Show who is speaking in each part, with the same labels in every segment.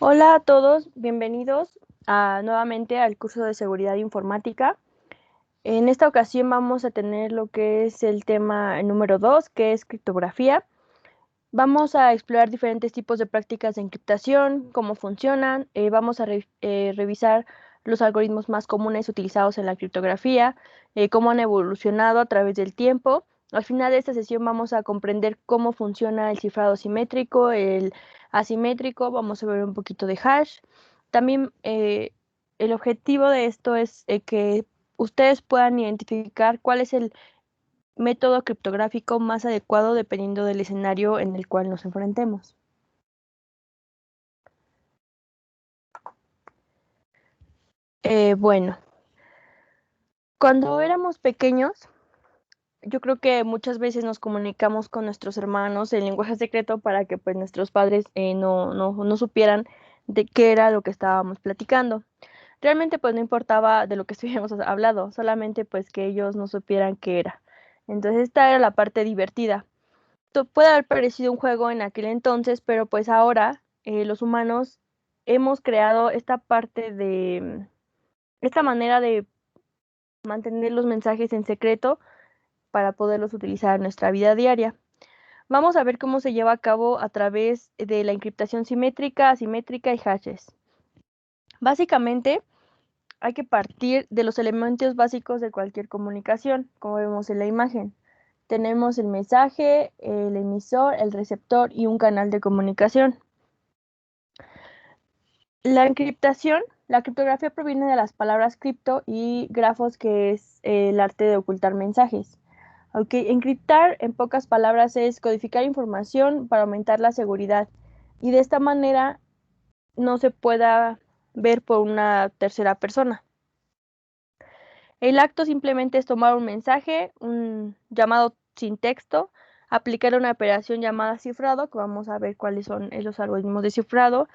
Speaker 1: Hola a todos, bienvenidos nuevamente al curso de Seguridad Informática. En esta ocasión vamos a tener lo que es el tema número 2, que es criptografía. Vamos a explorar diferentes tipos de prácticas de encriptación, cómo funcionan, vamos a revisar los algoritmos más comunes utilizados en la criptografía, cómo han evolucionado a través del tiempo. Al final de esta sesión vamos a comprender cómo funciona el cifrado simétrico, el asimétrico, vamos a ver un poquito de hash. También el objetivo de esto es que ustedes puedan identificar cuál es el método criptográfico más adecuado dependiendo del escenario en el cual nos enfrentemos. Bueno, cuando éramos pequeños, yo creo que muchas veces nos comunicamos con nuestros hermanos en lenguaje secreto para que pues nuestros padres no supieran de qué era lo que estábamos platicando. Realmente pues no importaba de lo que estuviéramos hablando, solamente pues que ellos no supieran qué era. Entonces esta era la parte divertida. Puede haber parecido un juego en aquel entonces, pero pues ahora los humanos hemos creado esta parte de, esta manera de mantener los mensajes en secreto para poderlos utilizar en nuestra vida diaria. Vamos a ver cómo se lleva a cabo a través de la encriptación simétrica, asimétrica y hashes. Básicamente, hay que partir de los elementos básicos de cualquier comunicación, como vemos en la imagen. Tenemos el mensaje, el emisor, el receptor y un canal de comunicación. La encriptación, la criptografía proviene de las palabras cripto y grafos, que es el arte de ocultar mensajes. Ok, encriptar, en pocas palabras, es codificar información para aumentar la seguridad y de esta manera no se pueda ver por una tercera persona. El acto simplemente es tomar un mensaje, un llamado sin texto, aplicar una operación llamada cifrado, que vamos a ver cuáles son los algoritmos de cifrado,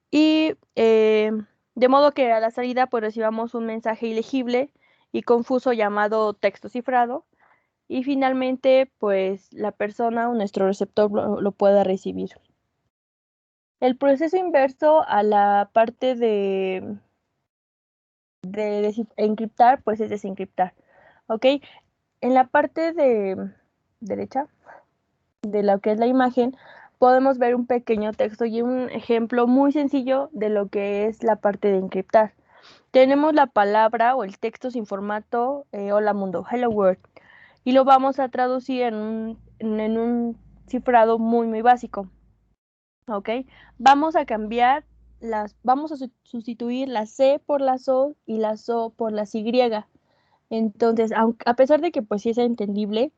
Speaker 1: y de modo que a la salida pues recibamos un mensaje ilegible y confuso llamado texto cifrado, y finalmente pues la persona o nuestro receptor lo pueda recibir. El proceso inverso a la parte de encriptar pues es desencriptar. ¿Ok? En la parte de derecha de lo que es la imagen, podemos ver un pequeño texto y un ejemplo muy sencillo de lo que es la parte de encriptar. Tenemos la palabra o el texto sin formato, hola mundo, hello world, y lo vamos a traducir en un cifrado muy básico. ¿Ok? Vamos a cambiar vamos a sustituir la C por la SO y la SO por las Y. Entonces, a pesar de que pues sí es entendible,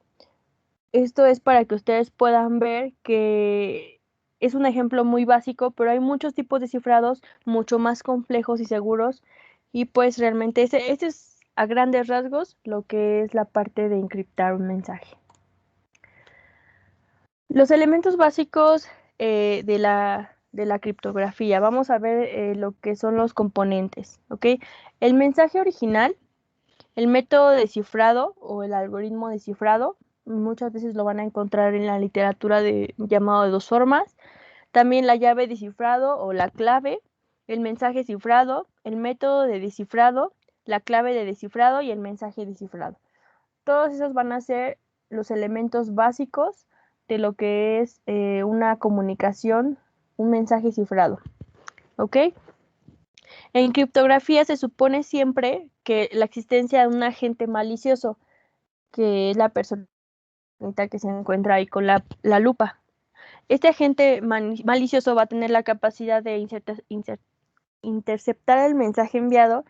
Speaker 1: esto es para que ustedes puedan ver que es un ejemplo muy básico, pero hay muchos tipos de cifrados mucho más complejos y seguros, y pues realmente ese es a grandes rasgos lo que es la parte de encriptar un mensaje. Los elementos básicos de la criptografía. Vamos a ver lo que son los componentes, ¿ok? El mensaje original, el método de cifrado o el algoritmo de cifrado, muchas veces lo van a encontrar en la literatura llamado de dos formas. También la llave de cifrado o la clave, el mensaje cifrado, el método de descifrado, la clave de descifrado y el mensaje descifrado. Todos esos van a ser los elementos básicos de lo que es una comunicación, un mensaje cifrado. ¿Ok? En criptografía se supone siempre que la existencia de un agente malicioso, que es la persona que se encuentra ahí con la lupa. Este agente malicioso va a tener la capacidad de interceptar el mensaje enviado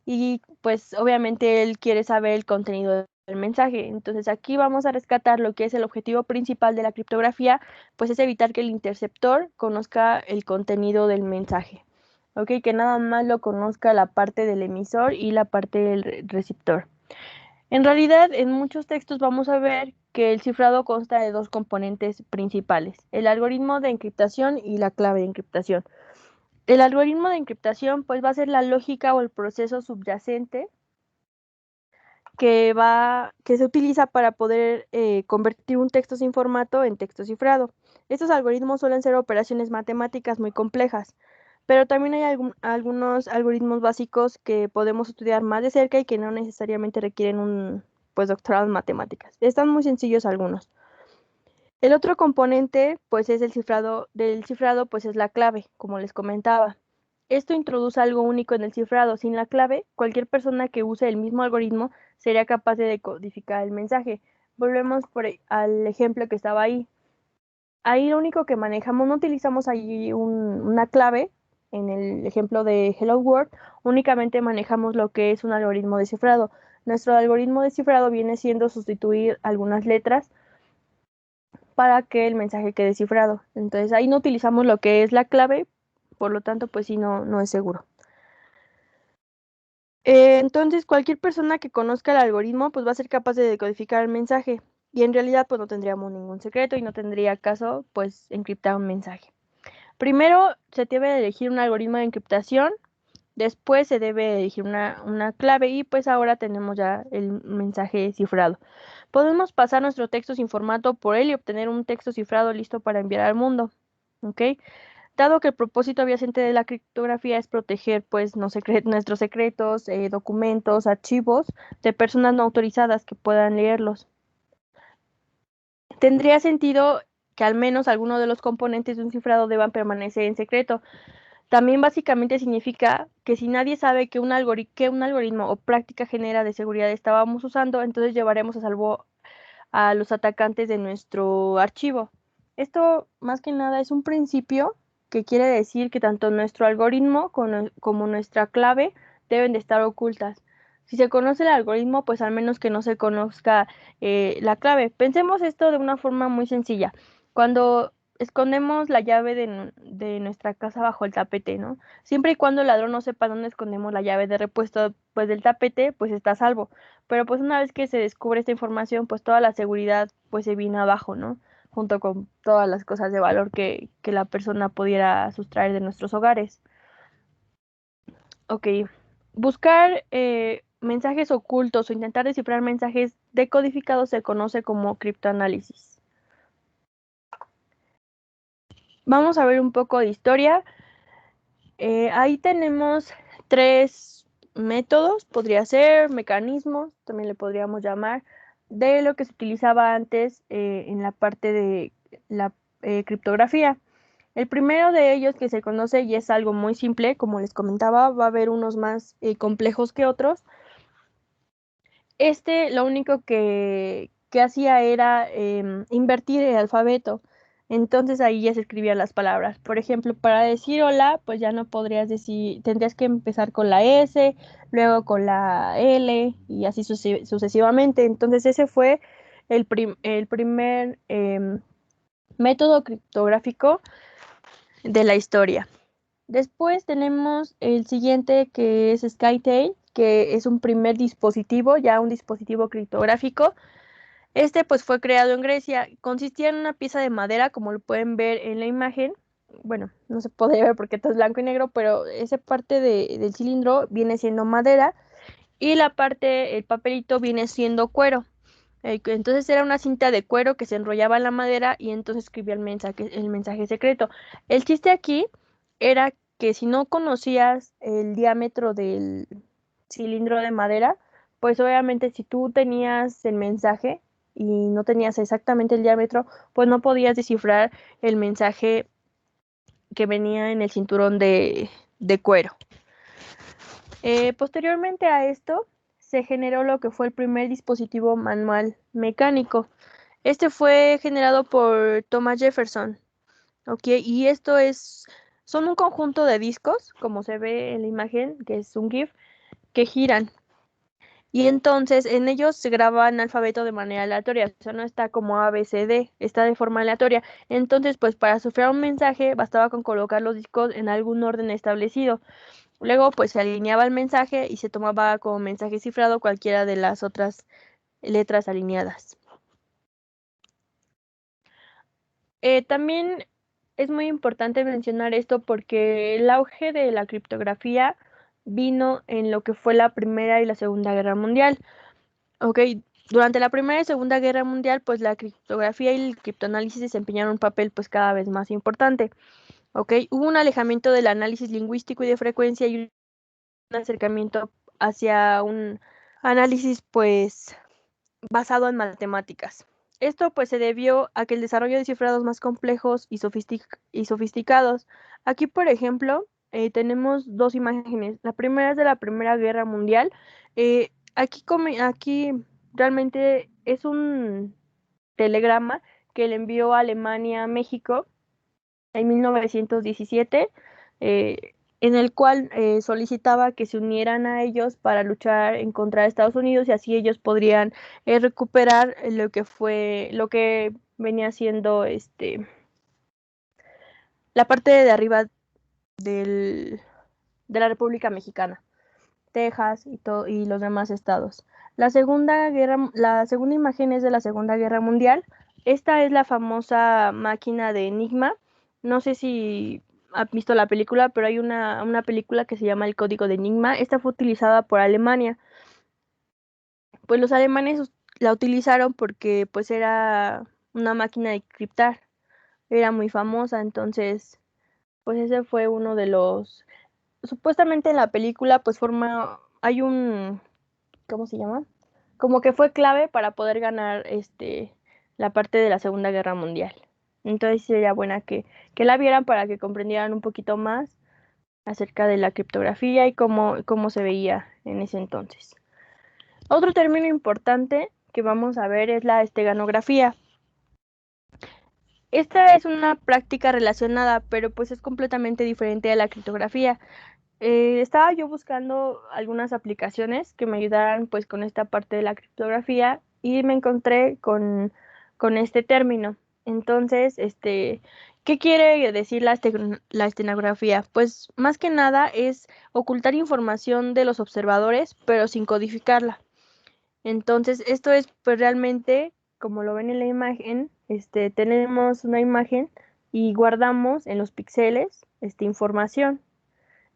Speaker 1: y pues obviamente él quiere saber el contenido del mensaje. Entonces aquí vamos a rescatar lo que es el objetivo principal de la criptografía, pues es evitar que el interceptor conozca el contenido del mensaje. ¿Ok? Que nada más lo conozca la parte del emisor y la parte del receptor. En realidad, en muchos textos vamos a ver que el cifrado consta de dos componentes principales, el algoritmo de encriptación y la clave de encriptación. El algoritmo de encriptación pues va a ser la lógica o el proceso subyacente que se utiliza para poder convertir un texto sin formato en texto cifrado. Estos algoritmos suelen ser operaciones matemáticas muy complejas. Pero también hay algunos algoritmos básicos que podemos estudiar más de cerca y que no necesariamente requieren un pues doctorado en matemáticas. Están muy sencillos algunos. El otro componente, pues, es el cifrado. Del cifrado, pues, es la clave, como les comentaba. Esto introduce algo único en el cifrado. Sin la clave, cualquier persona que use el mismo algoritmo sería capaz de decodificar el mensaje. Volvemos al ejemplo que estaba ahí. Ahí lo único que manejamos, no utilizamos ahí una clave. En el ejemplo de Hello World, únicamente manejamos lo que es un algoritmo de cifrado. Nuestro algoritmo de cifrado viene siendo sustituir algunas letras para que el mensaje quede cifrado. Entonces ahí no utilizamos lo que es la clave, por lo tanto, pues sí, no es seguro. Entonces, cualquier persona que conozca el algoritmo, pues va a ser capaz de decodificar el mensaje. Y en realidad, pues no tendríamos ningún secreto y no tendría caso, pues, encriptar un mensaje. Primero, se debe elegir un algoritmo de encriptación. Después se debe elegir una clave y pues ahora tenemos ya el mensaje cifrado. Podemos pasar nuestro texto sin formato por él y obtener un texto cifrado listo para enviar al mundo. ¿Ok? Dado que el propósito adyacente de la criptografía es proteger pues nuestros secretos, documentos, archivos de personas no autorizadas que puedan leerlos. Tendría sentido que al menos alguno de los componentes de un cifrado deban permanecer en secreto. También básicamente significa que si nadie sabe que un algoritmo o práctica genera de seguridad estábamos usando, entonces llevaremos a salvo a los atacantes de nuestro archivo. Esto más que nada es un principio que quiere decir que tanto nuestro algoritmo como nuestra clave deben de estar ocultas. Si se conoce el algoritmo, pues al menos que no se conozca la clave. Pensemos esto de una forma muy sencilla. Cuando escondemos la llave de nuestra casa bajo el tapete, ¿no? Siempre y cuando el ladrón no sepa dónde escondemos la llave de repuesto pues del tapete, pues está a salvo. Pero pues una vez que se descubre esta información, pues toda la seguridad pues se viene abajo, ¿no? Junto con todas las cosas de valor que la persona pudiera sustraer de nuestros hogares. Ok, buscar mensajes ocultos o intentar descifrar mensajes decodificados se conoce como criptoanálisis. Vamos a ver un poco de historia. Ahí tenemos tres métodos, podría ser mecanismos, también le podríamos llamar, de lo que se utilizaba antes en la parte de la criptografía. El primero de ellos que se conoce y es algo muy simple, como les comentaba, va a haber unos más complejos que otros. Lo único que hacía era invertir el alfabeto. Entonces ahí ya se escribían las palabras. Por ejemplo, para decir hola, pues ya no podrías decir, tendrías que empezar con la S, luego con la L y así sucesivamente. Entonces ese fue el primer método criptográfico de la historia. Después tenemos el siguiente que es SkyTail, que es un primer dispositivo, ya un dispositivo criptográfico. Este pues fue creado en Grecia, consistía en una pieza de madera, como lo pueden ver en la imagen. Bueno, no se puede ver porque está blanco y negro, pero esa parte del cilindro viene siendo madera y la parte, el papelito viene siendo cuero. Entonces era una cinta de cuero que se enrollaba en la madera y entonces escribía el mensaje secreto. El chiste aquí era que si no conocías el diámetro del cilindro de madera, pues obviamente si tú tenías el mensaje y no tenías exactamente el diámetro, pues no podías descifrar el mensaje que venía en el cinturón de cuero. Posteriormente a esto, se generó lo que fue el primer dispositivo manual mecánico. Este fue generado por Thomas Jefferson, ¿ok? Y son un conjunto de discos, como se ve en la imagen, que es un GIF, que giran. Y entonces en ellos se graba el alfabeto de manera aleatoria, o sea, no está como A, B, C, D, está de forma aleatoria. Entonces, pues para sufrir un mensaje bastaba con colocar los discos en algún orden establecido. Luego, pues se alineaba el mensaje y se tomaba como mensaje cifrado cualquiera de las otras letras alineadas. También es muy importante mencionar esto porque el auge de la criptografía vino en lo que fue la Primera y la Segunda Guerra Mundial. Ok, durante la Primera y Segunda Guerra Mundial, pues la criptografía y el criptoanálisis desempeñaron un papel pues cada vez más importante. ¿ok? Hubo un alejamiento del análisis lingüístico y de frecuencia y un acercamiento hacia un análisis, pues, basado en matemáticas. Esto pues se debió a que el desarrollo de cifrados más complejos y sofisticados. Aquí, por ejemplo, tenemos dos imágenes. La primera es de la Primera Guerra Mundial. Aquí realmente es un telegrama que le envió Alemania a México en 1917, en el cual solicitaba que se unieran a ellos para luchar en contra de Estados Unidos y así ellos podrían recuperar lo que venía siendo la parte de arriba del, de la República Mexicana, Texas y los demás estados. La segunda imagen es de la Segunda Guerra Mundial. Esta es la famosa máquina de Enigma. No sé si has visto la película, pero hay una película que se llama El Código de Enigma. Esta fue utilizada por Alemania. Pues los alemanes la utilizaron porque pues era una máquina de criptar. Era muy famosa, entonces pues ese fue uno de los... Supuestamente en la película pues hay un... ¿Cómo se llama? Como que fue clave para poder ganar la parte de la Segunda Guerra Mundial. Entonces sería buena que la vieran para que comprendieran un poquito más acerca de la criptografía y cómo se veía en ese entonces. Otro término importante que vamos a ver es la esteganografía. Esta es una práctica relacionada, pero pues es completamente diferente a la criptografía. Estaba yo buscando algunas aplicaciones que me ayudaran pues con esta parte de la criptografía y me encontré con este término. Entonces, ¿qué quiere decir la estenografía? Pues más que nada es ocultar información de los observadores, pero sin codificarla. Entonces, esto es pues realmente, como lo ven en la imagen, tenemos una imagen y guardamos en los píxeles esta información.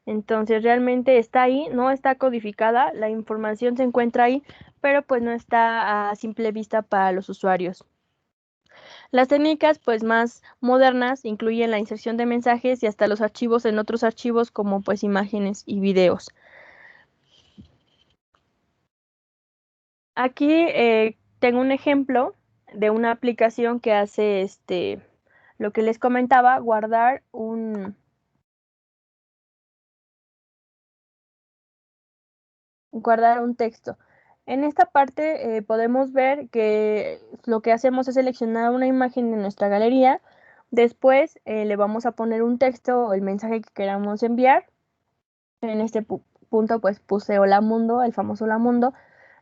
Speaker 1: Entonces realmente está ahí, no está codificada, la información se encuentra ahí, pero pues no está a simple vista para los usuarios. Las técnicas pues más modernas incluyen la inserción de mensajes y hasta los archivos en otros archivos como pues imágenes y videos. Aquí tengo un ejemplo de una aplicación que hace lo que les comentaba, guardar un texto. En esta parte podemos ver que lo que hacemos es seleccionar una imagen de nuestra galería. Después le vamos a poner un texto o el mensaje que queramos enviar. En este punto pues puse hola mundo, el famoso hola mundo.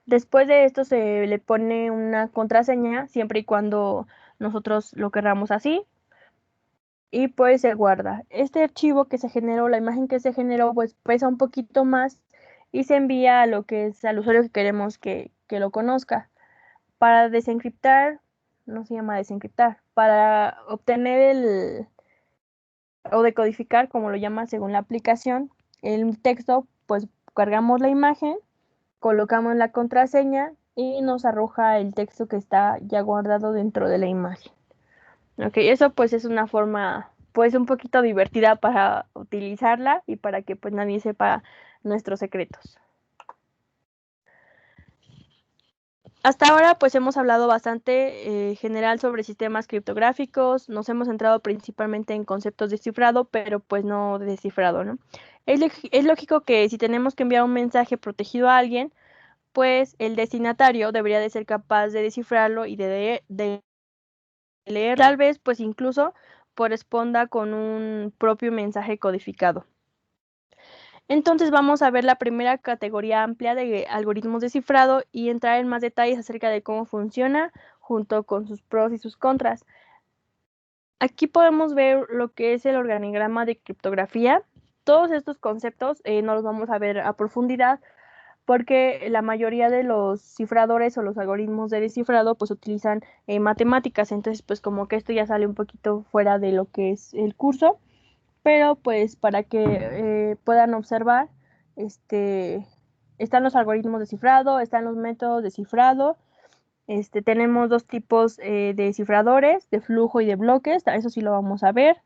Speaker 1: Después de esto se le pone una contraseña siempre y cuando nosotros lo querramos así. Y pues se guarda. Este archivo que se generó, la imagen que se generó, pues pesa un poquito más y se envía a lo que es al usuario que queremos que lo conozca. Para desencriptar, no se llama desencriptar, para obtener o decodificar, como lo llama según la aplicación, el texto, pues cargamos la imagen, colocamos la contraseña y nos arroja el texto que está ya guardado dentro de la imagen. Ok, eso pues es una forma pues un poquito divertida para utilizarla y para que pues nadie sepa nuestros secretos. Hasta ahora pues hemos hablado bastante general sobre sistemas criptográficos, nos hemos centrado principalmente en conceptos de cifrado, pero pues no de descifrado, ¿no? Es lógico que si tenemos que enviar un mensaje protegido a alguien, pues el destinatario debería de ser capaz de descifrarlo y de leer, tal vez pues incluso corresponda con un propio mensaje codificado. Entonces vamos a ver la primera categoría amplia de algoritmos de cifrado y entrar en más detalles acerca de cómo funciona junto con sus pros y sus contras. Aquí podemos ver lo que es el organigrama de criptografía. Todos estos conceptos no los vamos a ver a profundidad porque la mayoría de los cifradores o los algoritmos de descifrado pues utilizan matemáticas, entonces pues como que esto ya sale un poquito fuera de lo que es el curso, pero pues para que puedan observar, están los algoritmos de cifrado, están los métodos de cifrado, tenemos dos tipos de cifradores, de flujo y de bloques, eso sí lo vamos a ver.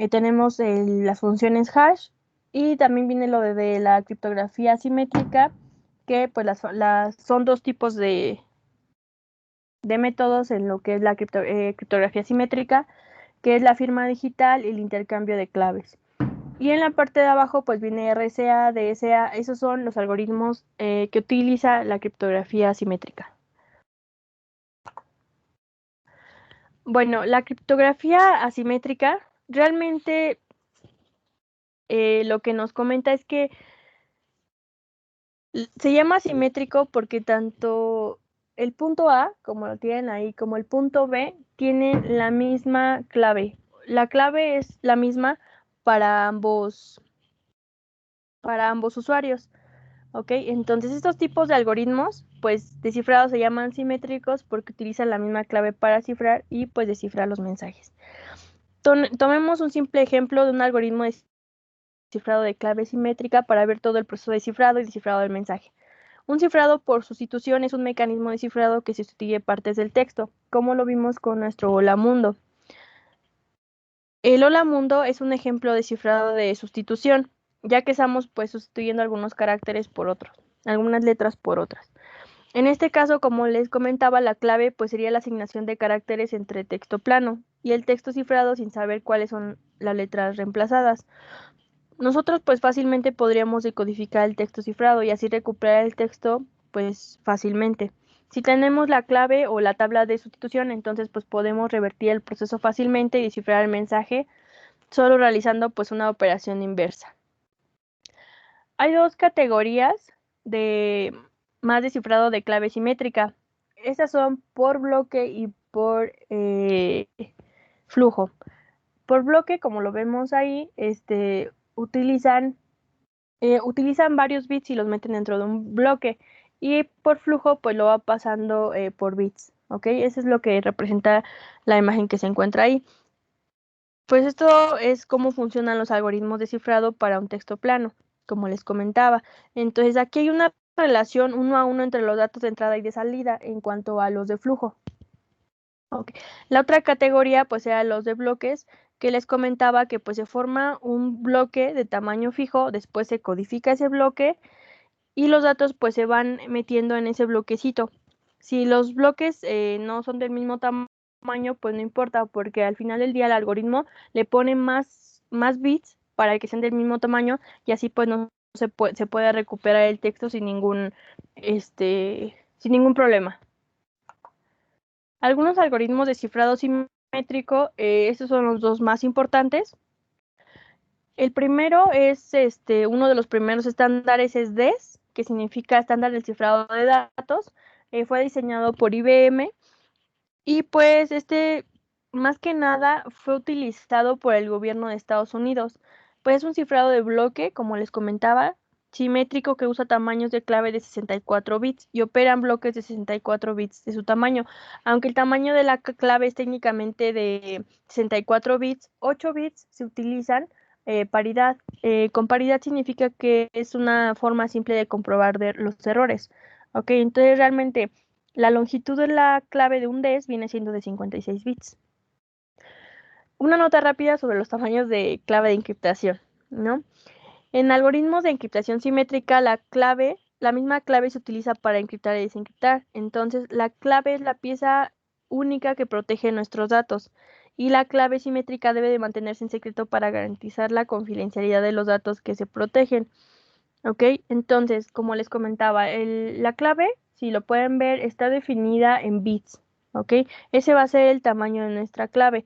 Speaker 1: Tenemos las funciones hash y también viene lo de la criptografía asimétrica, que pues son dos tipos de métodos en lo que es la criptografía asimétrica, que es la firma digital y el intercambio de claves. Y en la parte de abajo pues viene RSA, DSA, esos son los algoritmos que utiliza la criptografía asimétrica. Bueno, la criptografía asimétrica realmente lo que nos comenta es que se llama asimétrico porque tanto el punto A, como lo tienen ahí, como el punto B, tienen la misma clave. La clave es la misma para ambos usuarios. ¿Ok? Entonces estos tipos de algoritmos, pues descifrados se llaman simétricos porque utilizan la misma clave para cifrar y pues descifrar los mensajes. Tomemos un simple ejemplo de un algoritmo de cifrado de clave simétrica para ver todo el proceso de cifrado y descifrado del mensaje. Un cifrado por sustitución es un mecanismo de cifrado que sustituye partes del texto, como lo vimos con nuestro Hola Mundo. El Hola Mundo es un ejemplo de cifrado de sustitución, ya que estamos pues sustituyendo algunos caracteres por otros, algunas letras por otras. En este caso, como les comentaba, la clave pues sería la asignación de caracteres entre texto plano y el texto cifrado sin saber cuáles son las letras reemplazadas. Nosotros pues fácilmente podríamos decodificar el texto cifrado y así recuperar el texto pues fácilmente. Si tenemos la clave o la tabla de sustitución, entonces pues podemos revertir el proceso fácilmente y descifrar el mensaje solo realizando pues una operación inversa. Hay dos categorías de más descifrado de clave simétrica. Estas son por bloque y por flujo. Por bloque, como lo vemos ahí, utilizan varios bits y los meten dentro de un bloque. Y por flujo, pues lo va pasando por bits. ¿Ok? Eso es lo que representa la imagen que se encuentra ahí. Pues esto es cómo funcionan los algoritmos de cifrado para un texto plano, como les comentaba. Entonces aquí hay una relación uno a uno entre los datos de entrada y de salida en cuanto a los de flujo. Okay. La otra categoría pues era los de bloques, que les comentaba que pues se forma un bloque de tamaño fijo, después se codifica ese bloque y los datos pues se van metiendo en ese bloquecito. Si los bloques no son del mismo tamaño, pues no importa, porque al final del día el algoritmo le pone más bits para que sean del mismo tamaño y así pues no se puede recuperar el texto sin ningún problema. Algunos algoritmos de cifrado simétrico, estos son los dos más importantes. El primero es uno de los primeros estándares es DES, que significa estándar del cifrado de datos. Fue diseñado por IBM y pues más que nada fue utilizado por el gobierno de Estados Unidos. Pues es un cifrado de bloque, como les comentaba, simétrico que usa tamaños de clave de 64 bits y opera en bloques de 64 bits de su tamaño. Aunque el tamaño de la clave es técnicamente de 64 bits, 8 bits se utilizan paridad. Con paridad significa que es una forma simple de comprobar los errores. Ok, entonces realmente la longitud de la clave de un DES viene siendo de 56 bits. Una nota rápida sobre los tamaños de clave de encriptación, ¿no? En algoritmos de encriptación simétrica, la misma clave se utiliza para encriptar y desencriptar. Entonces, la clave es la pieza única que protege nuestros datos y la clave simétrica debe de mantenerse en secreto para garantizar la confidencialidad de los datos que se protegen. ¿Ok? Entonces, como les comentaba, la clave, si lo pueden ver, está definida en bits. ¿Ok? Ese va a ser el tamaño de nuestra clave.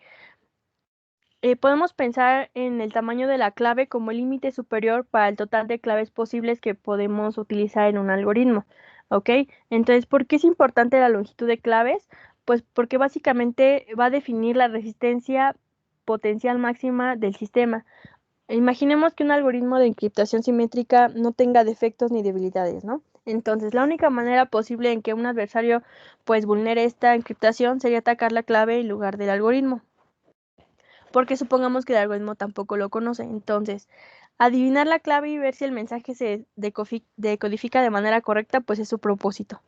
Speaker 1: Podemos pensar en el tamaño de la clave como el límite superior para el total de claves posibles que podemos utilizar en un algoritmo. ¿Ok? Entonces, ¿por qué es importante la longitud de claves? Pues porque básicamente va a definir la resistencia potencial máxima del sistema. Imaginemos que un algoritmo de encriptación simétrica no tenga defectos ni debilidades, ¿no? Entonces, la única manera posible en que un adversario pues vulnere esta encriptación sería atacar la clave en lugar del algoritmo, porque supongamos que el algoritmo tampoco lo conoce. Entonces, adivinar la clave y ver si el mensaje se decodifica de manera correcta, pues es su propósito.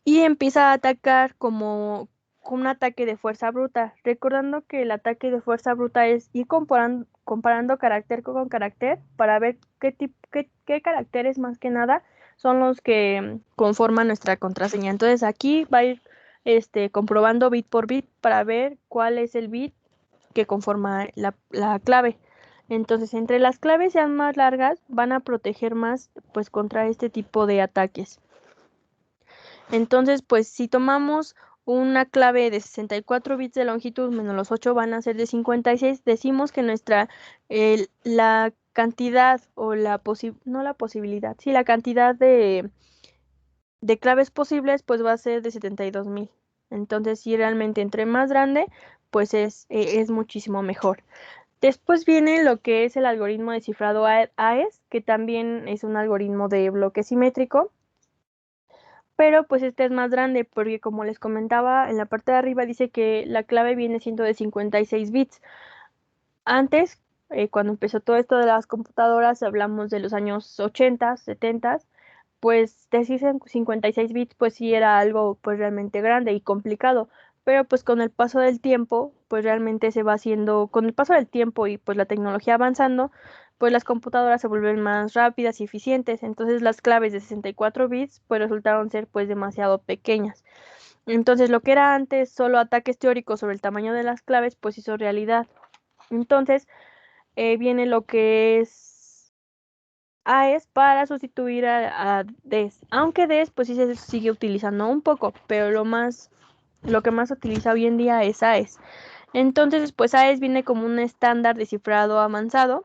Speaker 1: Y empieza a atacar como con un ataque de fuerza bruta, recordando que el ataque de fuerza bruta es ir comparando carácter con carácter para ver qué caracteres más que nada son los que conforman nuestra contraseña. Entonces aquí va a ir comprobando bit por bit para ver cuál es el bit que conforma la clave. Entonces, entre las claves sean más largas, van a proteger más pues contra este tipo de ataques. Entonces, pues si tomamos una clave de 64 bits de longitud menos los 8 van a ser de 56, decimos que la cantidad o no la posibilidad, sí, la cantidad de claves posibles pues va a ser de 72,000. Entonces, si realmente entre más grande, pues es muchísimo mejor. Después viene lo que es el algoritmo de cifrado AES, que también es un algoritmo de bloque simétrico, pero pues este es más grande porque, como les comentaba, en la parte de arriba dice que la clave viene siendo de 56 bits. Antes, cuando empezó todo esto de las computadoras, hablamos de los años 80, 70, pues decir 56 bits pues sí era algo pues realmente grande y complicado, pero pues con el paso del tiempo pues realmente se va haciendo, con el paso del tiempo y pues la tecnología avanzando, pues las computadoras se vuelven más rápidas y eficientes, entonces las claves de 64 bits pues resultaron ser pues demasiado pequeñas. Entonces lo que era antes solo ataques teóricos sobre el tamaño de las claves pues hizo realidad. Entonces viene lo que es AES para sustituir a DES, aunque DES pues sí se sigue utilizando un poco, pero lo que más se utiliza hoy en día es AES. Entonces pues AES viene como un estándar de cifrado avanzado.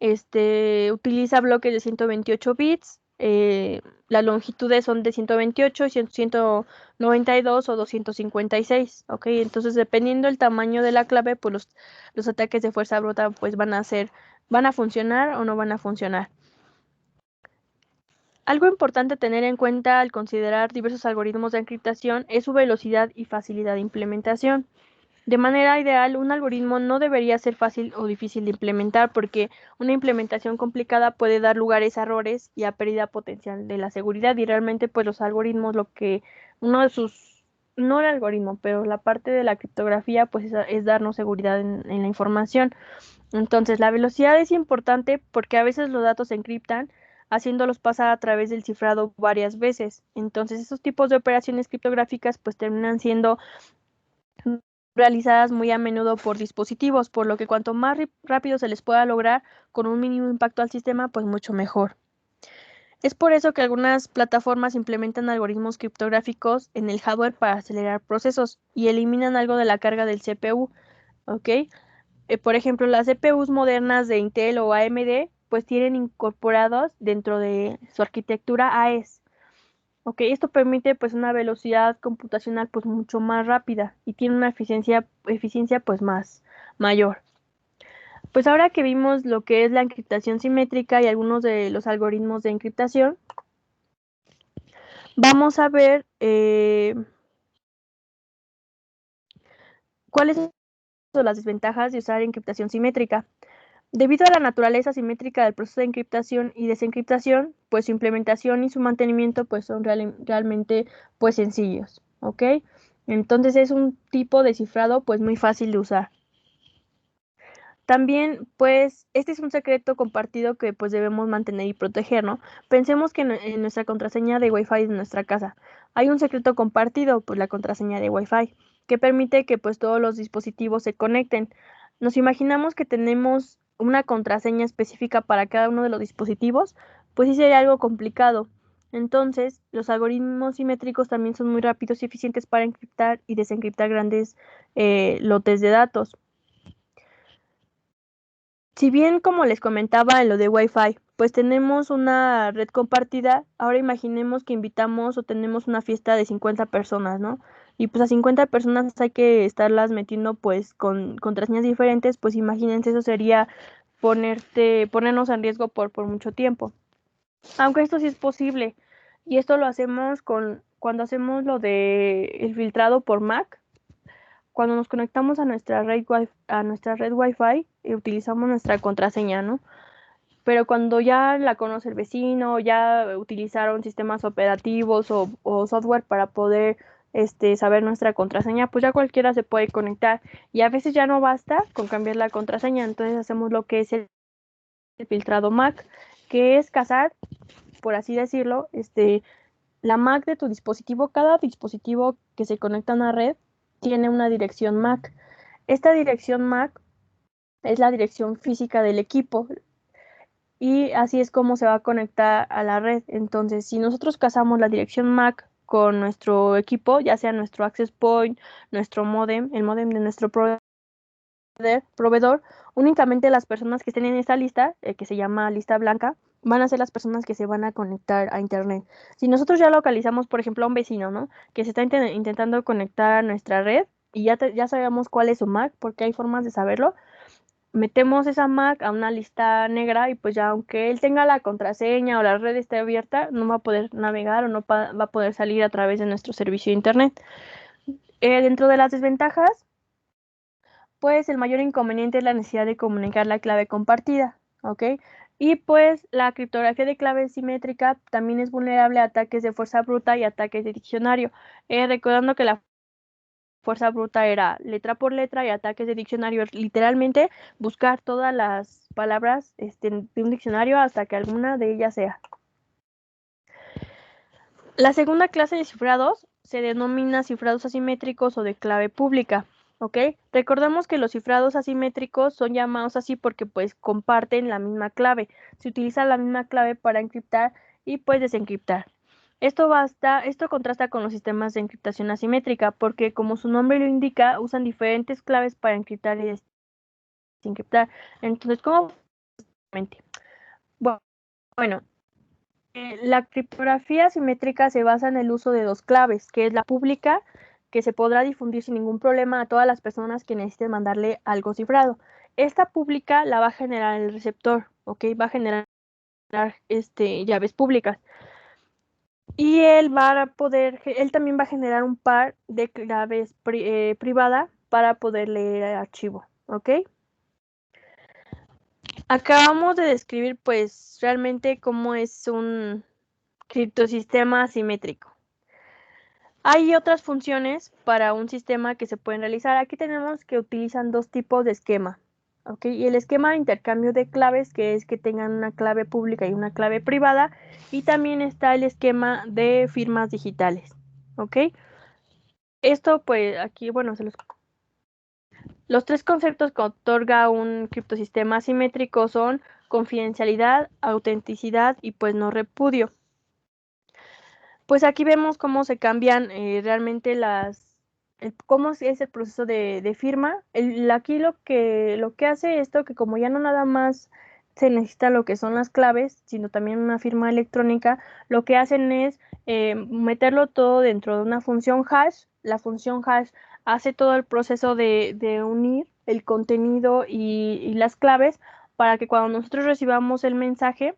Speaker 1: Utiliza bloques de 128 bits, las longitudes son de 128, 192 o 256, ¿ok? Entonces, dependiendo del tamaño de la clave, pues los ataques de fuerza bruta pues van a funcionar o no van a funcionar. Algo importante a tener en cuenta al considerar diversos algoritmos de encriptación es su velocidad y facilidad de implementación. De manera ideal, un algoritmo no debería ser fácil o difícil de implementar porque una implementación complicada puede dar lugar a errores y a pérdida potencial de la seguridad, y realmente pues los algoritmos no el algoritmo, pero la parte de la criptografía pues es darnos seguridad en la información. Entonces la velocidad es importante porque a veces los datos se encriptan haciéndolos pasar a través del cifrado varias veces. Entonces esos tipos de operaciones criptográficas pues terminan siendo realizadas muy a menudo por dispositivos, por lo que cuanto más rápido se les pueda lograr con un mínimo impacto al sistema, pues mucho mejor. Es por eso que algunas plataformas implementan algoritmos criptográficos en el hardware para acelerar procesos y eliminan algo de la carga del CPU, ¿ok? Por ejemplo, las CPUs modernas de Intel o AMD, pues tienen incorporados dentro de su arquitectura AES. Ok, esto permite pues una velocidad computacional pues mucho más rápida y tiene una eficiencia pues más mayor. Pues ahora que vimos lo que es la encriptación simétrica y algunos de los algoritmos de encriptación, vamos a ver cuáles son las desventajas de usar encriptación simétrica. Debido a la naturaleza simétrica del proceso de encriptación y desencriptación, pues su implementación y su mantenimiento pues son realmente pues sencillos, ¿ok? Entonces es un tipo de cifrado pues muy fácil de usar. También, pues, este es un secreto compartido que pues debemos mantener y proteger, ¿no? Pensemos que en nuestra contraseña de Wi-Fi de nuestra casa hay un secreto compartido, pues la contraseña de Wi-Fi, que permite que pues todos los dispositivos se conecten. Nos imaginamos que tenemos una contraseña específica para cada uno de los dispositivos, pues sí sería algo complicado. Entonces, los algoritmos simétricos también son muy rápidos y eficientes para encriptar y desencriptar grandes lotes de datos. Si bien, como les comentaba en lo de Wi-Fi, pues tenemos una red compartida, ahora imaginemos que invitamos o tenemos una fiesta de 50 personas, ¿no? Y pues a 50 personas hay que estarlas metiendo pues con contraseñas diferentes, pues imagínense, eso sería ponernos en riesgo por mucho tiempo. Aunque esto sí es posible, y esto lo hacemos cuando hacemos lo de el filtrado por MAC. Cuando nos conectamos a nuestra red Wi-Fi, utilizamos nuestra contraseña, ¿no? Pero cuando ya la conoce el vecino, ya utilizaron sistemas operativos o software para poder saber nuestra contraseña, pues ya cualquiera se puede conectar. Y a veces ya no basta con cambiar la contraseña, entonces hacemos lo que es el filtrado MAC, que es cazar, por así decirlo, la MAC de tu dispositivo. Cada dispositivo que se conecta a una red tiene una dirección MAC. Esta dirección MAC es la dirección física del equipo y así es como se va a conectar a la red. Entonces, si nosotros cazamos la dirección MAC con nuestro equipo, ya sea nuestro access point, nuestro modem, el modem de nuestro proveedor, únicamente las personas que estén en esta lista, que se llama lista blanca, van a ser las personas que se van a conectar a internet. Si nosotros ya localizamos, por ejemplo, a un vecino, ¿no? Que se está intentando conectar a nuestra red y ya sabemos cuál es su MAC, porque hay formas de saberlo, metemos esa MAC a una lista negra y pues ya aunque él tenga la contraseña o la red esté abierta, no va a poder navegar o no va a poder salir a través de nuestro servicio de internet. Dentro de las desventajas, pues el mayor inconveniente es la necesidad de comunicar la clave compartida, ¿ok? Y pues la criptografía de clave simétrica también es vulnerable a ataques de fuerza bruta y ataques de diccionario. Recordando que la fuerza bruta era letra por letra y ataques de diccionario literalmente buscar todas las palabras de un diccionario hasta que alguna de ellas sea. La segunda clase de cifrados se denomina cifrados asimétricos o de clave pública, ¿ok? Recordemos que los cifrados asimétricos son llamados así porque pues comparten la misma clave. Se utiliza la misma clave para encriptar y pues desencriptar. Esto contrasta con los sistemas de encriptación asimétrica porque, como su nombre lo indica, usan diferentes claves para encriptar y desencriptar. Entonces, ¿cómo? Bueno, la criptografía asimétrica se basa en el uso de dos claves, que es la pública, que se podrá difundir sin ningún problema a todas las personas que necesiten mandarle algo cifrado. Esta pública la va a generar el receptor, ¿ok? Va a generar llaves públicas. Y él también va a generar un par de claves privada para poder leer el archivo, ¿ok? Acabamos de describir pues realmente cómo es un criptosistema asimétrico. Hay otras funciones para un sistema que se pueden realizar. Aquí tenemos que utilizan dos tipos de esquema, ¿ok? Y el esquema de intercambio de claves, que es que tengan una clave pública y una clave privada, y también está el esquema de firmas digitales, ¿ok? Esto, pues, aquí, bueno, los tres conceptos que otorga un criptosistema asimétrico son confidencialidad, autenticidad y, pues, no repudio. Pues aquí vemos cómo se cambian realmente cómo es el proceso de firma. Aquí lo que hace esto, que como ya no nada más se necesita lo que son las claves, sino también una firma electrónica, lo que hacen es meterlo todo dentro de una función hash. La función hash hace todo el proceso de unir el contenido y las claves para que cuando nosotros recibamos el mensaje,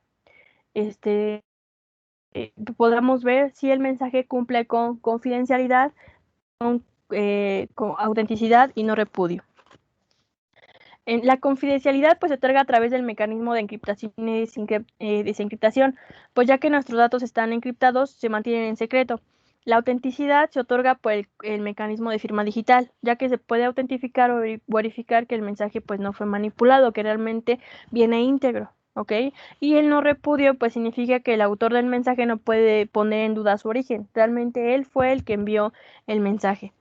Speaker 1: podamos ver si el mensaje cumple con confidencialidad, con autenticidad y no repudio. La confidencialidad pues se otorga a través del mecanismo de encriptación y desencriptación, pues ya que nuestros datos están encriptados, se mantienen en secreto. La autenticidad se otorga por el mecanismo de firma digital, ya que se puede autentificar o verificar que el mensaje pues no fue manipulado, que realmente viene íntegro, ¿ok? Y el no repudio pues significa que el autor del mensaje no puede poner en duda su origen, realmente él fue el que envió el mensaje.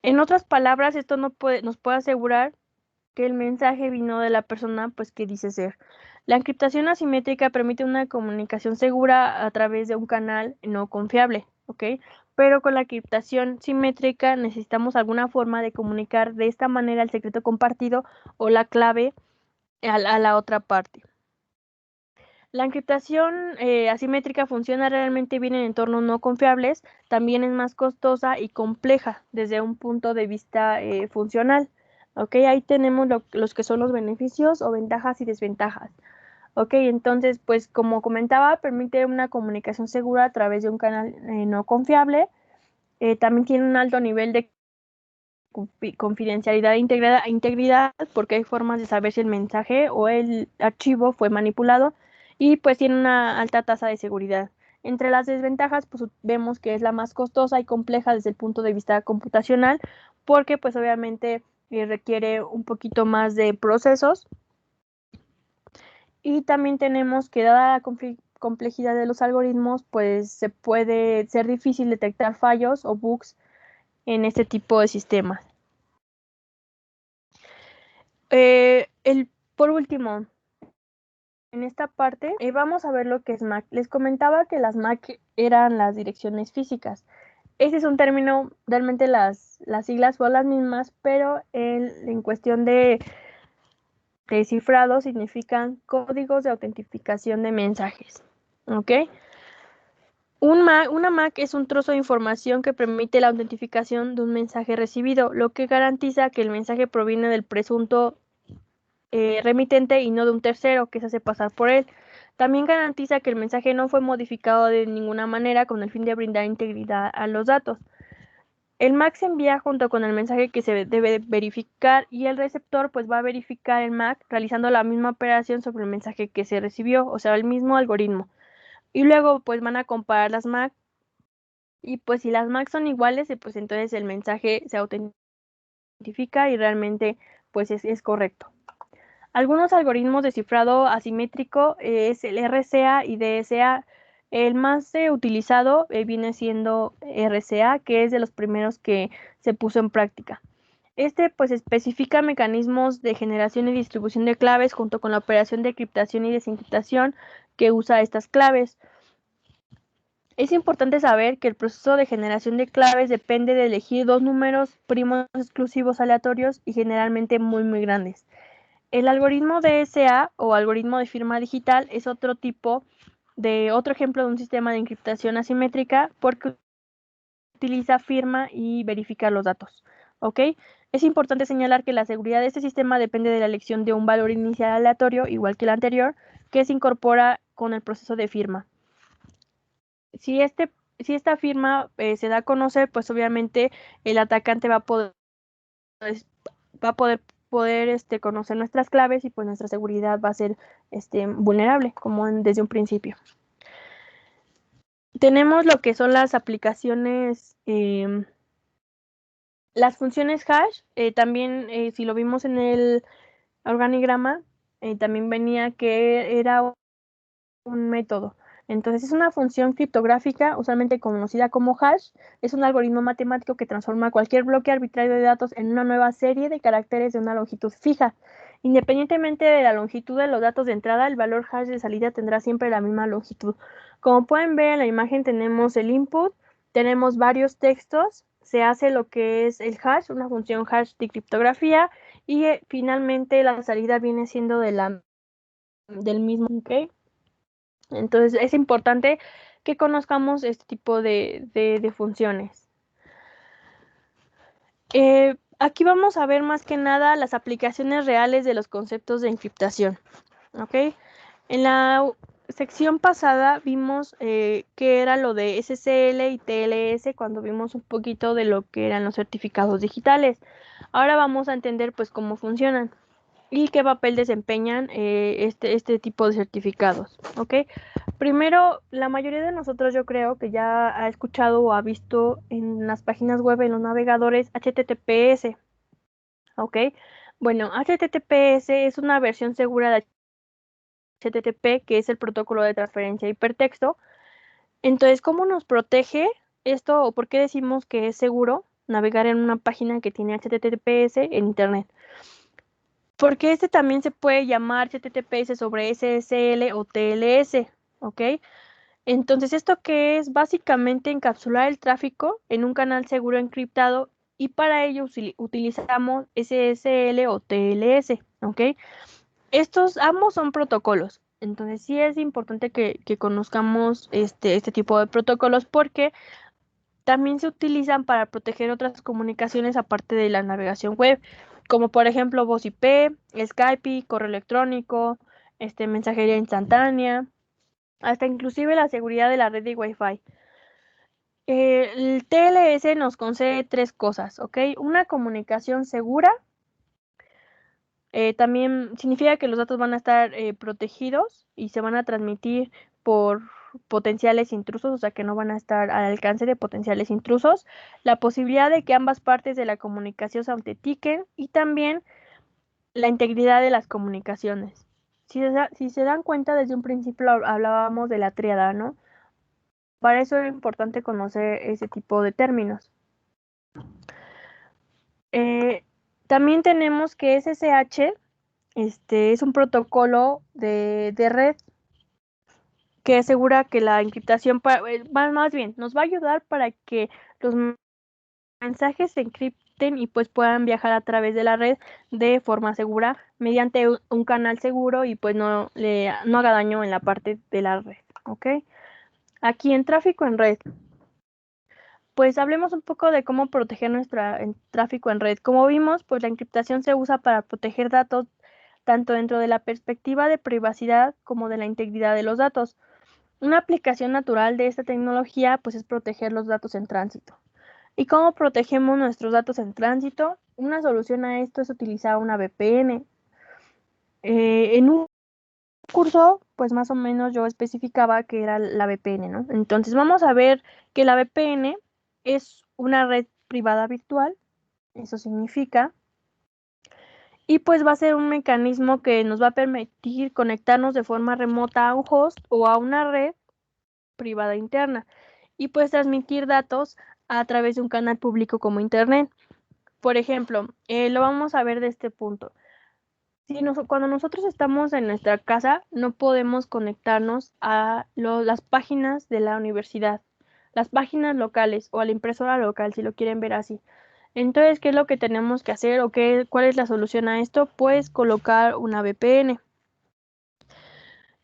Speaker 1: En otras palabras, esto nos puede asegurar que el mensaje vino de la persona pues que dice ser. La encriptación asimétrica permite una comunicación segura a través de un canal no confiable, ¿ok? Pero con la encriptación simétrica necesitamos alguna forma de comunicar de esta manera el secreto compartido o la clave a la otra parte. La encriptación asimétrica funciona realmente bien en entornos no confiables, también es más costosa y compleja desde un punto de vista funcional. ¿Ok? Ahí tenemos los que son los beneficios o ventajas y desventajas. ¿Ok? Entonces, pues como comentaba, permite una comunicación segura a través de un canal no confiable. También tiene un alto nivel de confidencialidad e integridad, porque hay formas de saber si el mensaje o el archivo fue manipulado, y pues tiene una alta tasa de seguridad. Entre las desventajas, pues vemos que es la más costosa y compleja desde el punto de vista computacional, porque pues obviamente requiere un poquito más de procesos. Y también tenemos que, dada la complejidad de los algoritmos, pues se puede ser difícil detectar fallos o bugs en este tipo de sistemas. Por último, en esta parte vamos a ver lo que es MAC. Les comentaba que las MAC eran las direcciones físicas. Ese es un término, realmente las siglas son las mismas, pero en cuestión de cifrado significan códigos de autentificación de mensajes. ¿Ok? Una MAC es un trozo de información que permite la autentificación de un mensaje recibido, lo que garantiza que el mensaje proviene del presunto remitente y no de un tercero que se hace pasar por él. También garantiza que el mensaje no fue modificado de ninguna manera con el fin de brindar integridad a los datos. El MAC se envía junto con el mensaje que se debe verificar y el receptor pues va a verificar el MAC realizando la misma operación sobre el mensaje que se recibió, o sea, el mismo algoritmo. Y luego pues van a comparar las MAC y pues si las MAC son iguales, pues entonces el mensaje se autentifica y realmente pues es correcto. Algunos algoritmos de cifrado asimétrico es el RCA y DSA. El más utilizado viene siendo RCA, que es de los primeros que se puso en práctica. Este pues especifica mecanismos de generación y distribución de claves junto con la operación de encriptación y desencriptación que usa estas claves. Es importante saber que el proceso de generación de claves depende de elegir dos números primos exclusivos aleatorios y generalmente muy grandes. El algoritmo DSA o algoritmo de firma digital es otro ejemplo de un sistema de encriptación asimétrica porque utiliza firma y verifica los datos. ¿Ok? Es importante señalar que la seguridad de este sistema depende de la elección de un valor inicial aleatorio, igual que el anterior, que se incorpora con el proceso de firma. Si esta firma se da a conocer, pues obviamente el atacante va a poder conocer nuestras claves y pues nuestra seguridad va a ser vulnerable, como desde un principio. Tenemos lo que son las aplicaciones, las funciones hash, también si lo vimos en el organigrama, también venía que era un método. Entonces es una función criptográfica, usualmente conocida como hash. Es un algoritmo matemático que transforma cualquier bloque arbitrario de datos en una nueva serie de caracteres de una longitud fija. Independientemente de la longitud de los datos de entrada, el valor hash de salida tendrá siempre la misma longitud. Como pueden ver en la imagen tenemos el input, tenemos varios textos, se hace lo que es el hash, una función hash de criptografía, y finalmente la salida viene siendo del mismo. ¿Okay? Entonces es importante que conozcamos este tipo de funciones. Aquí vamos a ver más que nada las aplicaciones reales de los conceptos de encriptación. ¿Ok? En la sección pasada vimos qué era lo de SSL y TLS cuando vimos un poquito de lo que eran los certificados digitales. Ahora vamos a entender pues cómo funcionan y qué papel desempeñan este tipo de certificados. ¿Ok? Primero, la mayoría de nosotros yo creo que ya ha escuchado o ha visto en las páginas web, en los navegadores, HTTPS. ¿Ok? Bueno, HTTPS es una versión segura de HTTP, que es el protocolo de transferencia de hipertexto. Entonces, ¿cómo nos protege esto o por qué decimos que es seguro navegar en una página que tiene HTTPS en Internet? Porque este también se puede llamar HTTPS sobre SSL o TLS, ¿ok? Entonces, ¿esto qué es? Básicamente encapsular el tráfico en un canal seguro encriptado y para ello utilizamos SSL o TLS, ¿ok? Ambos son protocolos, entonces sí es importante que conozcamos este tipo de protocolos porque también se utilizan para proteger otras comunicaciones aparte de la navegación web, como por ejemplo voz IP, Skype, correo electrónico, mensajería instantánea, hasta inclusive la seguridad de la red de Wi-Fi. El TLS nos concede tres cosas, ¿ok? Una comunicación segura. También significa que los datos van a estar protegidos y se van a transmitir por potenciales intrusos, o sea que no van a estar al alcance de potenciales intrusos, la posibilidad de que ambas partes de la comunicación se autentiquen y también la integridad de las comunicaciones. Si se dan cuenta, desde un principio hablábamos de la tríada, ¿no? Para eso es importante conocer ese tipo de términos. También tenemos que SSH es un protocolo de red que asegura que la encriptación, más bien, nos va a ayudar para que los mensajes se encripten y pues puedan viajar a través de la red de forma segura mediante un canal seguro y pues no haga daño en la parte de la red, ¿ok? Aquí en tráfico en red, pues hablemos un poco de cómo proteger tráfico en red. Como vimos, pues la encriptación se usa para proteger datos tanto dentro de la perspectiva de privacidad como de la integridad de los datos. Una aplicación natural de esta tecnología pues es proteger los datos en tránsito. ¿Y cómo protegemos nuestros datos en tránsito? Una solución a esto es utilizar una VPN. En un curso, pues más o menos yo especificaba que era la VPN, ¿no? Entonces vamos a ver que la VPN es una red privada virtual, eso significa, y pues va a ser un mecanismo que nos va a permitir conectarnos de forma remota a un host o a una red privada interna y pues transmitir datos a través de un canal público como Internet. Por ejemplo, lo vamos a ver de este punto. Cuando nosotros estamos en nuestra casa, no podemos conectarnos a las páginas de la universidad, las páginas locales o a la impresora local, si lo quieren ver así. Entonces, ¿qué es lo que tenemos que hacer o cuál es la solución a esto? Pues colocar una VPN.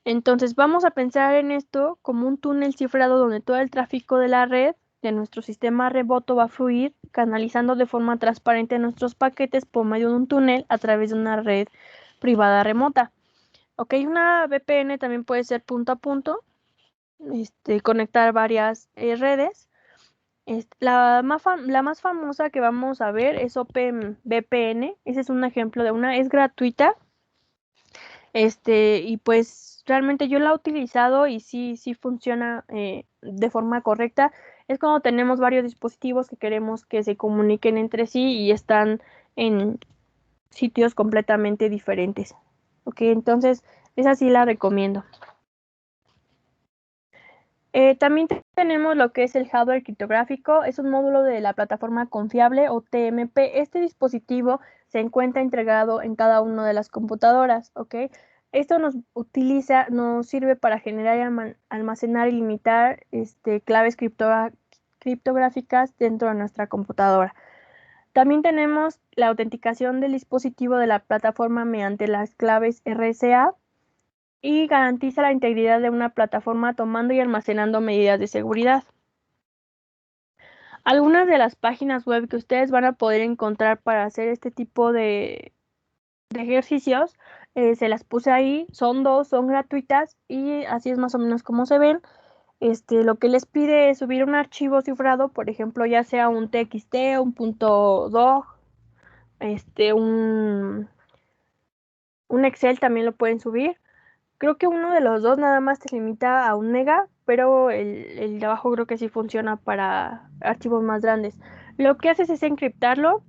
Speaker 1: Entonces, vamos a pensar en esto como un túnel cifrado donde todo el tráfico de la red de nuestro sistema Reboto va a fluir, canalizando de forma transparente nuestros paquetes por medio de un túnel a través de una red privada remota. Ok, una VPN también puede ser punto a punto, conectar varias redes. La más famosa que vamos a ver es OpenVPN. Ese es un ejemplo de una, es gratuita. Y pues realmente yo la he utilizado y sí funciona de forma correcta. Es cuando tenemos varios dispositivos que queremos que se comuniquen entre sí y están en sitios completamente diferentes. Ok, entonces esa sí la recomiendo. También tenemos lo que es el hardware criptográfico, es un módulo de la plataforma confiable o TMP. Este dispositivo se encuentra integrado en cada una de las computadoras, ¿ok? Esto nos sirve para generar y almacenar y limitar claves criptográficas dentro de nuestra computadora. También tenemos la autenticación del dispositivo de la plataforma mediante las claves RSA y garantiza la integridad de una plataforma tomando y almacenando medidas de seguridad. Algunas de las páginas web que ustedes van a poder encontrar para hacer este tipo de ejercicios, se las puse ahí, son dos, son gratuitas y así es más o menos como se ven. Lo que les pide es subir un archivo cifrado, por ejemplo, ya sea un TXT, un .doc, un Excel también lo pueden subir. Creo que uno de los dos nada más te limita a 1 mega, pero el de abajo creo que sí funciona para archivos más grandes. Lo que haces es encriptarlo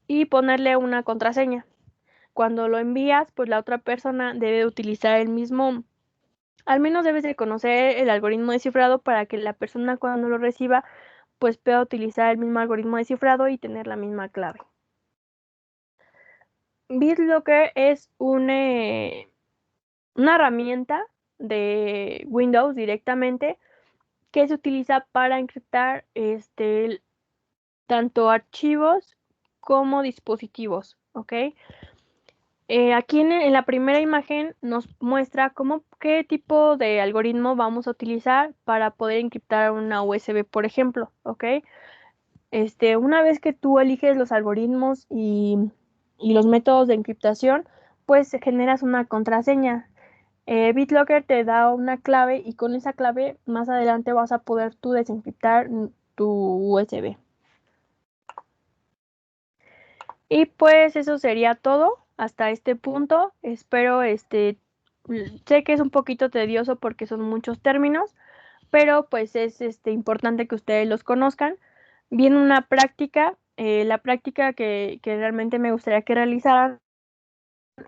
Speaker 1: y ponerle una contraseña. Cuando lo envías, pues la otra persona debe utilizar el mismo, al menos debes de conocer el algoritmo de cifrado para que la persona cuando lo reciba, pues pueda utilizar el mismo algoritmo de cifrado y tener la misma clave. BitLocker es una herramienta de Windows directamente que se utiliza para encriptar tanto archivos como dispositivos, ¿ok? Aquí en la primera imagen nos muestra qué tipo de algoritmo vamos a utilizar para poder encriptar una USB, por ejemplo, ¿ok? Una vez que tú eliges los algoritmos y los métodos de encriptación, pues generas una contraseña. BitLocker te da una clave y con esa clave más adelante vas a poder tú desencriptar tu USB. Y pues eso sería todo hasta este punto. Espero Sé que es un poquito tedioso porque son muchos términos, pero pues es importante que ustedes los conozcan. Viene una práctica, la práctica que realmente me gustaría que realizaran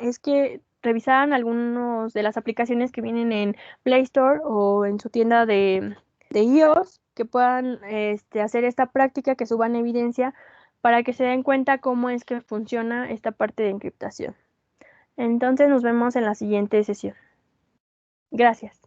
Speaker 1: es que revisaran algunos de las aplicaciones que vienen en Play Store o en su tienda de iOS, que puedan hacer esta práctica, que suban evidencia para que se den cuenta cómo es que funciona esta parte de encriptación. Entonces nos vemos en la siguiente sesión. Gracias.